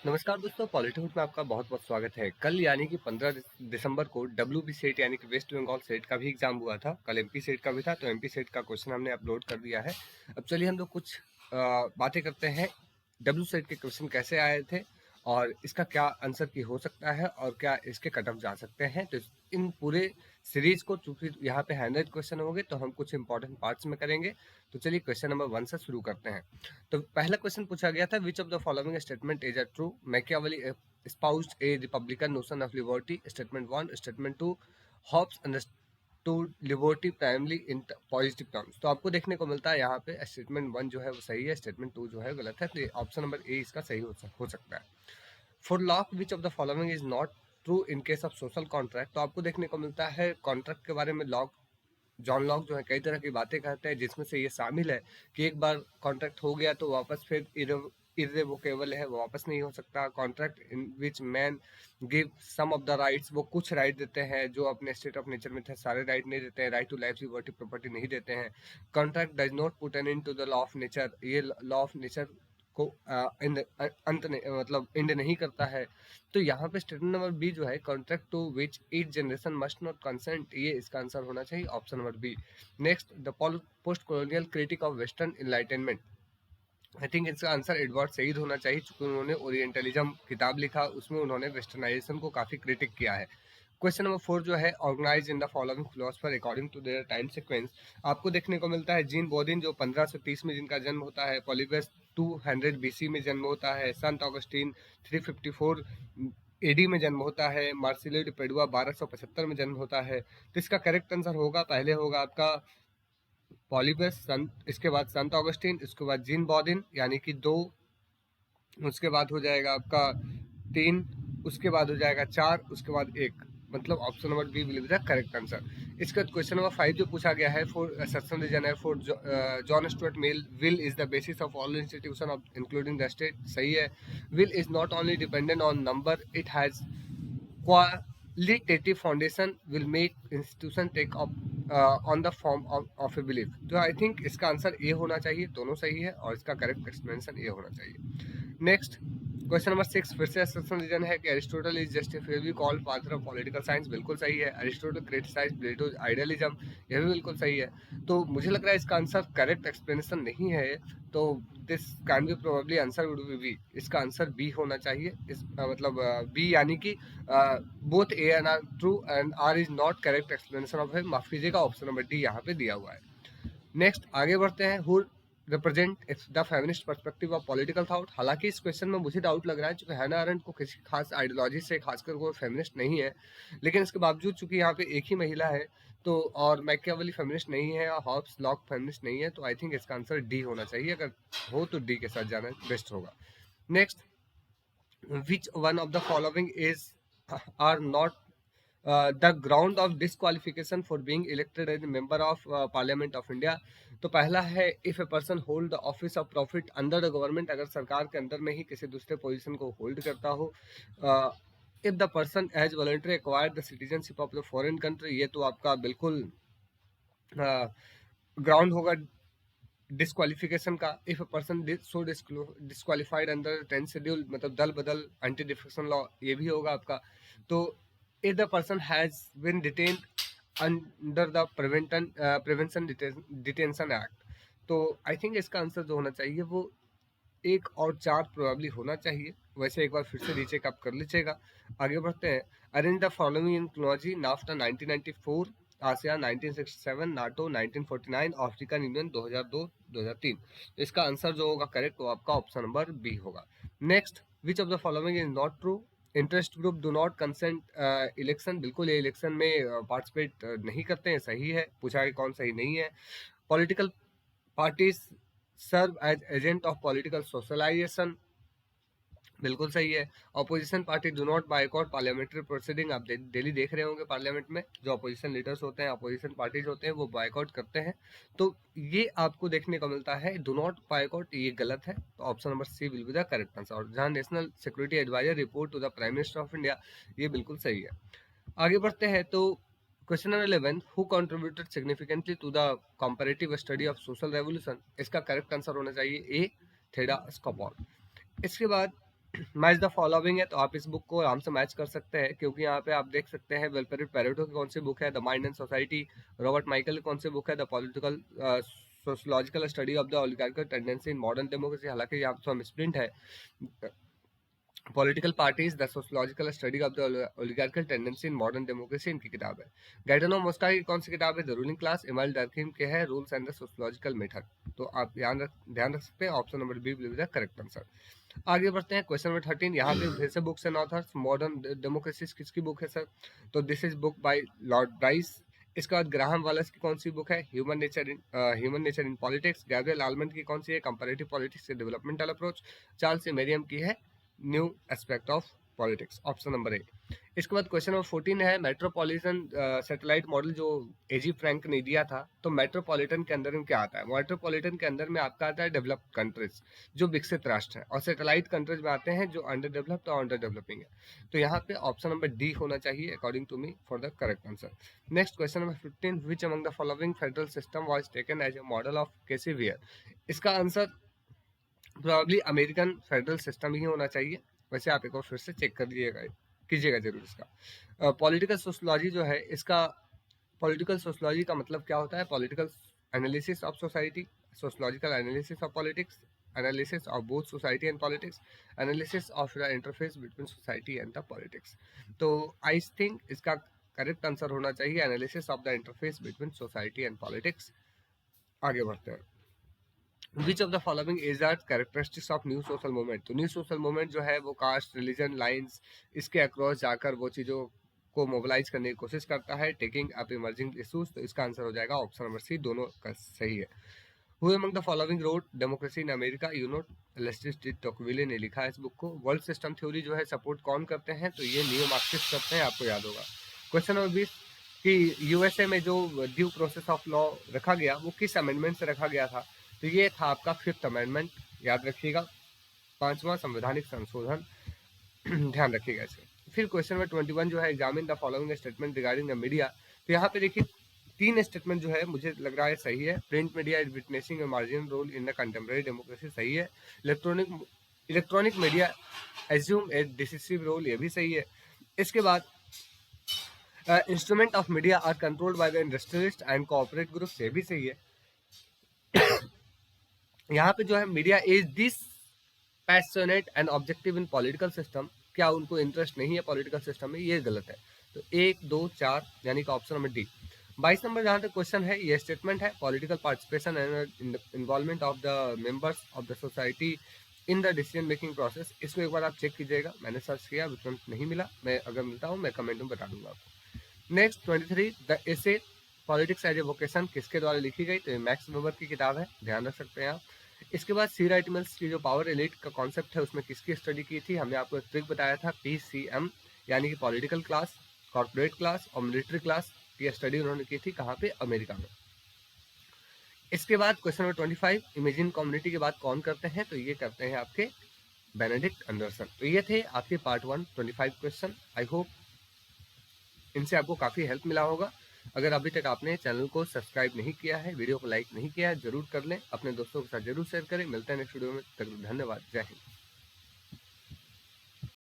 नमस्कार दोस्तों, पॉलिटिक्स में आपका बहुत बहुत स्वागत है। कल यानी कि 15 दिसंबर को डब्ल्यूबी सेट यानी कि वेस्ट बंगाल सेट का भी एग्जाम हुआ था। कल एमपी सेट का भी था, तो एमपी सेट का क्वेश्चन हमने अपलोड कर दिया है। अब चलिए हम लोग कुछ बातें करते हैं। डब्ल्यू सेट के क्वेश्चन कैसे आए थे और इसका क्या आंसर की हो सकता है और क्या इसके कट ऑफ जा सकते हैं। तो इन पूरे सीरीज को, चूंकि यहाँ पे 100 क्वेश्चन होंगे, तो हम कुछ इंपॉर्टेंट पार्ट्स में करेंगे। तो चलिए क्वेश्चन नंबर 1 से शुरू करते हैं। तो पहला क्वेश्चन पूछा गया था, विच of the following statement is a true? Machiavelli espoused a republican notion of liberty. Statement 1. Statement 2. Hobbes understood liberty primarily in positive terms. तो आपको देखने को मिलता है यहाँ पे स्टेटमेंट 1 जो है वो सही है, स्टेटमेंट 2 जो है गलत है। तो ऑप्शन नंबर ए इसका सही हो सकता है। For lock, which of the following is not true in case of social contract? तो आपको देखने को मिलता है कॉन्ट्रैक्ट के बारे में लॉक, जॉन लॉक जो है कई तरह की बातें कहते हैं, जिसमें से ये शामिल है कि एक बार कॉन्ट्रैक्ट हो गया तो वापस फिर इररिवोकेबल है, वो वापस नहीं हो सकता। Contract in which man give some of the rights, वो कुछ राइट देते हैं जो अपने स्टेट ऑफ नेचर में थे, सारे राइट नहीं देते हैं। Right to life, liberty, property नहीं देते हैं। Contract does not put an into the law of nature, ये लॉ ऑफ नेचर को अंत मतलब एंड नहीं करता है। तो यहाँ पे स्टेटमेंट नंबर बी जो है, contract to which each generation must not consent, ये इसका आंसर होना चाहिए, option number B. Next, the post colonial critique of western enlightenment. I think इसका आंसर एडवर्ड सईद होना चाहिए, क्योंकि उन्होंने ओरिएंटलिज्म किताब लिखा, उसमें उन्होंने वेस्टर्नाइजेशन को काफी क्रिटिक किया है। क्वेश्चन नंबर 4 जो है, organise in the following philosopher according to their time sequence. आपको देखने को मिलता है जीन बोदिन जो 1530 में जिनका जन्म होता है, पॉलीबस 200 बीसी में जन्म होता है, संत ऑगस्टीन 354 एडी में जन्म होता है, मार्सिलो डी पेडुआ 1275 में जन्म होता है। तो इसका करेक्ट आंसर होगा, पहले होगा आपका पॉलीबस, संत, इसके बाद संत ऑगस्टीन, इसके बाद जीन बॉदिन यानी कि 2, उसके बाद हो जाएगा आपका 3, उसके बाद हो जाएगा 4, उसके बाद 1। मतलब option number B will be the correct answer. इसका क्वेश्चन नंबर 5 जो पूछा गया है, फॉर सेक्शन रीजन है, for John Stuart Mill, will is the basis of all institution of including the state, सही है। Will is not only dependent on number, it has qualitative foundation will make institution take up on the form of a belief। तो I think इसका answer A होना चाहिए, दोनों सही है, और इसका करेक्ट एक्सप्लेनेशन ए होना चाहिए। नेक्स्ट, क्वेश्चन नंबर 6 फिर से असम्पशन रीजन है कि Aristotle is justifiably called father of political science, बिल्कुल सही है। अरिस्टोटल क्रिटिसाइज प्लेटोज आइडियलिज्म, यह भी बिल्कुल सही है। तो मुझे लग रहा है इसका आंसर करेक्ट एक्सप्लेनेशन नहीं है, तो this can be probably answer would be B. इसका आंसर बी होना चाहिए। इस मतलब बी यानी कि both A and R true and R is not correct explanation of है, माफ कीजिएगा, ऑप्शन नंबर डी यहाँ पे दिया हुआ है। नेक्स्ट आगे बढ़ते हैं, who represent the feminist perspective of political thought. हालांकि इस क्वेश्चन में मुझे डाउट लग रहा है, चूंकि हैना अरेंट को किसी खास आइडियोलॉजी से खासकर वो फेमिनिस्ट नहीं है, लेकिन इसके बावजूद चूंकि यहाँ पे एक ही महिला है, तो और मैकियावेली फेमिनिस्ट नहीं है और हॉब्स लॉक फेमिनिस्ट नहीं है, तो आई थिंक इसका आंसर डी होना चाहिए। अगर हो तो डी के साथ जाना बेस्ट होगा। Next, which one of the following is are not the ground of disqualification for being elected as member of parliament of India? तो पहला है, if a person hold the office of profit under the government, अगर सरकार के अंदर में ही किसी दूसरे पोजीशन को होल्ड करता हो। If the person as voluntary acquired the citizenship of the foreign country, ये तो आपका बिल्कुल ग्राउंड होगा डिस्क्वालिफिकेशन का। If a person so disqualified under 10th schedule, मतलब दल बदल एंटी डिफेक्शन लॉ, ये भी होगा आपका। तो if the person has been detained under the prevention detention act, तो आई थिंक इसका आंसर जो होना चाहिए वो 1 और 4 प्रोबेबली होना चाहिए। वैसे एक बार फिर से रीचेकअप कर लीजिएगा। आगे बढ़ते हैं, arrange the following in chronology, NAFTA 1994, ASEAN 1967, NATO 1949, African union 2002-2003। तो इसका आंसर जो होगा करेक्ट, वो आपका ऑप्शन नंबर बी होगा। Next, which of the following is not true? Interest group do not consent election, बिल्कुल ये इलेक्शन में पार्टिसिपेट नहीं करते हैं, सही है। पूछा है कौन सही नहीं है। Political parties serve as agent of political socialisation, बिल्कुल सही है। Opposition party do not boycott parliamentary proceeding, आप डेली देख रहे होंगे पार्लियामेंट में जो अपोजिशन लीडर्स होते हैं, अपोजिशन पार्टीज होते हैं, वो बायकॉट करते हैं। तो ये आपको देखने को मिलता है, डू नॉट बायकॉट ये गलत है, तो option number C will be the correct answer. और जहां national security adviser report to the prime minister of India, ये बिल्कुल सही है। आगे बढ़ते हैं, तो question number 11, who contributed significantly to the comparative study of social revolution, इसका करेक्ट आंसर होना चाहिए ए, थेडा स्कॉपॉल। इसके बाद मैच द फॉलोइंग है, तो आप इस बुक को आराम से मैच कर सकते हैं, क्योंकि यहाँ पे आप देख सकते हैं विल्फ्रेड पेरेटो की कौन सी बुक है, the mind and society. Robert Michael की कौन सी बुक है, the political sociological study of the oligarchical tendency in modern democracy. हालांकि यहाँ पे थोड़ा मिसप्रिंट है, political parties the sociological study of the oligarchical tendency in modern democracy इनकी किताब है। गाइडनो मोस्टा की कौन सी किताब है, the ruling class. Emile Durkheim के है rules and the sociological method. तो आप ध्यान रख सकते हैं, option number B will be the correct answer. आगे बढ़ते हैं, क्वेश्चन नंबर 13। यहाँ पे फिर से books and authors. Modern democracy किसकी बुक है सर, तो this is book by Lord Bryce. इसके बाद ग्राहम वालस की कौन सी बुक है, human nature in politics. Gabriel almond की कौन सी है, comparative politics developmental approach. Charles ए मेरियम की है new aspect of politics, option number A. इसके बाद क्वेश्चन नंबर 14 है, मेट्रोपॉलिटन सैटेलाइट मॉडल जो एजी फ्रैंक ने दिया था, तो मेट्रोपॉलिटन के अंदर में क्या आता है, मेट्रोपॉलिटन के अंदर में आपका आता है डेवलप्ड कंट्रीज, जो विकसित राष्ट्र है, और सैटेलाइट कंट्रीज में आते हैं जो अंडर डेवलप्ड और अंडर डेवलपिंग है। तो यहाँ पे ऑप्शन नंबर डी होना चाहिए according to me for the correct answer. Next question number 15, which among the following federal system was taken as a model of K C Wheare. इसका answer probably American federal system ही होना चाहिए। वैसे आप एक बार फिर से चेक कर लीजिएगा, कीजिएगा जरूर इसका। पॉलिटिकल सोशलॉजी जो है, इसका पॉलिटिकल सोशलॉजी का मतलब क्या होता है, political analysis of society, sociological analysis of politics, analysis of both society and politics, analysis of the interface between society and the politics. तो आई थिंक इसका करेक्ट आंसर होना चाहिए analysis of the interface between society and politics. आगे बढ़ते हैं, which of the following is the characteristics of new social movement. तो new social movement जो है वो कास्ट, रिलीजन, लाइंस, इसके अक्रॉस जाकर वो चीज़ों को मोबिलाइज करने की कोशिश करता है, टेकिंग अप इमर्जिंग इशूज। तो इसका आंसर हो जाएगा ऑप्शन नंबर सी, दोनों का सही है। Who among the following wrote Democracy in America, you know Alexis de Tocqueville ने लिखा है इस बुक को। वर्ल्ड सिस्टम थ्योरी जो है सपोर्ट कौन करते हैं, तो ये नियो मार्क्सिस्ट करते हैं, आपको याद होगा। क्वेश्चन नंबर 20 कि यूएसए में जो ड्यू प्रोसेस ऑफ लॉ रखा गया वो किस अमेंडमेंट से रखा गया था, तो ये था आपका 5th अमेंडमेंट, याद रखिएगा, 5वां संवैधानिक संशोधन। ध्यान रखिएगा इसे। फिर क्वेश्चन नंबर 21 जो है, examine the following statement regarding the media. तो यहाँ पे देखिए 3 स्टेटमेंट जो है मुझे लग रहा है सही है। Print media is witnessing a marginal role in the contemporary democracy, सही है। Electronic media assume a decisive role, ये भी सही है। इसके बाद instrument of media are controlled by the industrialist and corporate group, ये भी सही है। यहाँ पे जो है media is dispassionate and objective in political system, क्या उनको इंटरेस्ट नहीं है पॉलिटिकल सिस्टम में, ये गलत है। तो 1, 2, 4 यानी कि ऑप्शन नंबर डी। 22 नंबर जहाँ तक क्वेश्चन है, ये स्टेटमेंट है, political participation and involvement of the members of the society in the decision making process. इसको एक बार आप चेक कीजिएगा, मैंने सर्च किया, विकल्प नहीं मिला, मैं अगर मिलता हूँ मैं कमेंट में बता दूंगा आपको। Next 23, the essay politics as a vocation किसके द्वारा लिखी गई, तो ये मैक्स वेबर की किताब है, ध्यान रख सकते हैं आप। इसके बाद सी राइटमल्स की जो पावर एलिट का कॉन्सेप्ट है उसमें किसकी स्टडी की थी, हमने आपको एक ट्रिक बताया था, PCM, यानी कि पॉलिटिकल क्लास, कॉर्पोरेट क्लास और मिलिट्री क्लास की स्टडी उन्होंने की थी, कहाँ पे, अमेरिका में। इसके बाद क्वेश्चन नंबर 25, इमेजिन कम्युनिटी की बात कौन करते हैं, तो ये करते हैं आपके बेनेडिक्ट एंडरसन। तो ये थे आपके पार्ट 1 25 क्वेश्चन। आई होप इनसे आपको काफ़ी हेल्प मिला होगा। अगर अभी तक आपने चैनल को सब्सक्राइब नहीं किया है, वीडियो को लाइक नहीं किया है, जरूर कर लें, अपने दोस्तों के साथ जरूर शेयर करें। मिलते हैं नेक्स्ट वीडियो में, तक धन्यवाद, जय हिंद।